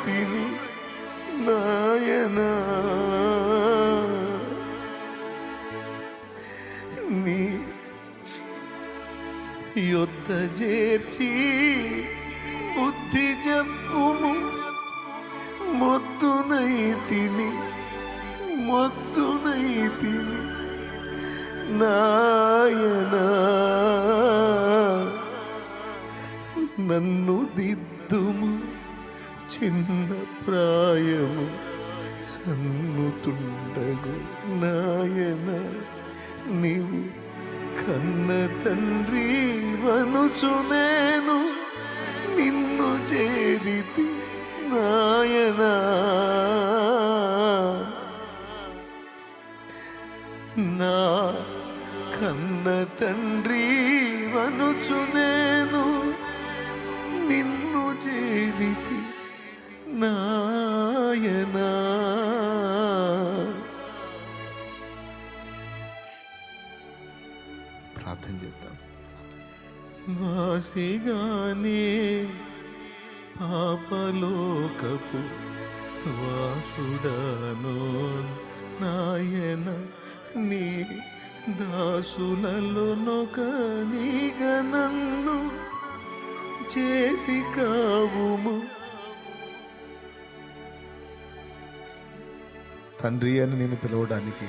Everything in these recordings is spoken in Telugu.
తిని నాయనా, నీ యొద్ద చేర్చి బుద్ధి చెప్పుము. మొద్దునై తిని నాయనా, నన్ను దిద్దుము. చిన్న ప్రాయము సన్నుతుండగు నాయనా, నీవు కన్న తండ్రి వనుచు నేను నిన్ను చేరితి నాయనా. నా కన్న తండ్రి వనుచు నేను నిన్ను చేరితి నాయనా. ప్రార్థన చేద్దాం. వాసిగానే పాపలోకపు వాసుడానో నాయన, నీ దాసులలోనొకనిగా నన్ను చేసి కావుము. తండ్రి అని నేను పిలవడానికి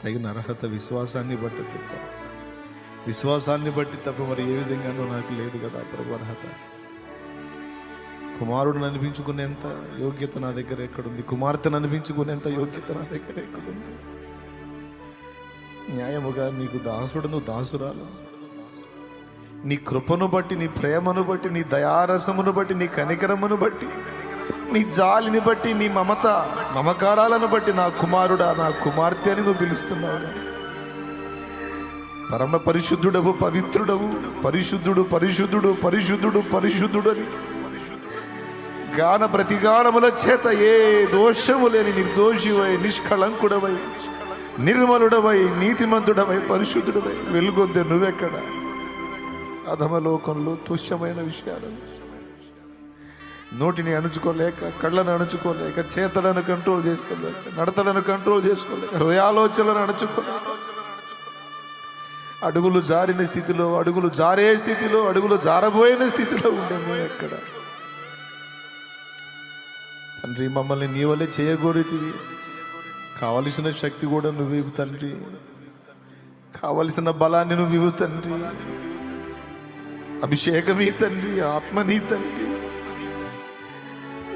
తగిన అర్హత విశ్వాసాన్ని బట్టి తప్ప, విశ్వాసాన్ని బట్టి తప్ప మరి ఏ విధంగానూ నాకు లేదు కదా ప్రభు అర్హత. కుమారుడిని అనిపించుకునేంత యోగ్యత నా దగ్గర ఎక్కడుంది? కుమార్తెను అనిపించుకునేంత యోగ్యత నా దగ్గర ఎక్కడుంది? న్యాయముగా నీకు దాసుడును దాసురాలు, నీ కృపను బట్టి, నీ ప్రేమను బట్టి, నీ దయారసమును బట్టి, నీ కనికరమును బట్టి, నీ జాలిని బట్టి, నీ మమకారాలను బట్టి నా కుమారుడా, నా కుమార్తె అని నువ్వు పిలుస్తున్నావు. పరమ పరిశుద్ధుడవు, పవిత్రుడవు, పరిశుద్ధుడు పరిశుద్ధుడు పరిశుద్ధుడు పరిశుద్ధుడు అని గాన ప్రతిగానముల చేత ఏ దోషము లేని నిర్దోషివై, నిష్కళంకుడవై, నిర్మలుడవై, నీతిమంతుడవై, పరిశుద్ధుడవై వెలుగొందే నువ్వెక్కడ? అధమలోకంలో తుష్యమైన విషయాలు, నోటిని అణుచుకోలేక, కళ్ళను అణుచుకోలేక, చేతలను కంట్రోల్ చేసుకోలేక, నడతలను కంట్రోల్ చేసుకోలేక, హృదయాలోచనలను అణుచుకోలేక, అడుగులు జారిన స్థితిలో, అడుగులు జారే స్థితిలో, అడుగులు జారబోయిన స్థితిలో ఉండే మేము ఎక్కడ? తండ్రి, మమ్మల్ని నీ వల్లే చేయగోరితివి. కావలసిన శక్తి కూడా నువ్వు తండ్రి, కావలసిన బలాన్ని నువ్వు తండ్రి, అభిషేకమీ తండ్రి, ఆత్మనీ తండ్రి.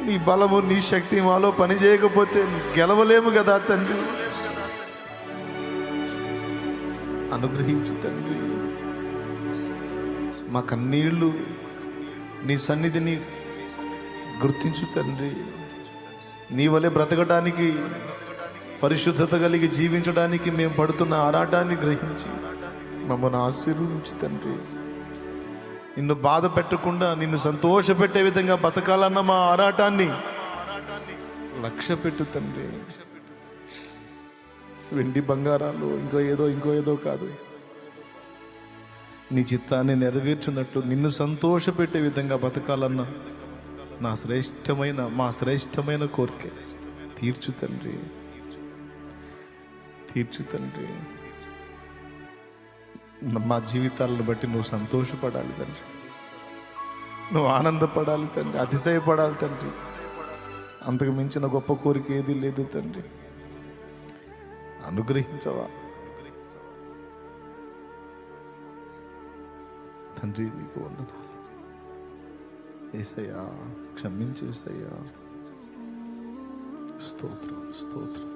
నీ బలము, నీ శక్తి మాలో పని చేయకపోతే గెలవలేము కదా తండ్రి. అనుగ్రహించు తండ్రి. మా కన్నీళ్ళు నీ సన్నిధిని గుర్తించు తండ్రి. నీ వలె బ్రతకడానికి, పరిశుద్ధత కలిగి జీవించడానికి మేము పడుతున్న ఆరాటాన్ని గ్రహించి మమ్మల్ని ఆశీర్వదించు తండ్రి. నిన్ను బాధ పెట్టకుండా, నిన్ను సంతోష పెట్టే విధంగా బతకాలన్న మా ఆరాటాన్ని లక్ష్య పెట్టు తండ్రి. వెండి బంగారాలు ఇంకో ఏదో కాదు, నీ చిత్తాన్ని నెరవేర్చున్నట్టు నిన్ను సంతోష పెట్టే విధంగా బతకాలన్న మా శ్రేష్టమైన కోరిక తీర్చు తండ్రి, తీర్చు తండ్రి. మా జీవితాలను బట్టి నువ్వు సంతోషపడాలి తండ్రి, నువ్వు ఆనందపడాలి తండ్రి, అతిశయపడాలి తండ్రి. అంతకు మించిన గొప్ప కోరిక ఏది లేదు తండ్రి. అనుగ్రహించవా తండ్రి? నీకు వందనాలు యేసయ్యా, క్షమించేసయ్యా. స్తోత్రం స్తోత్రం.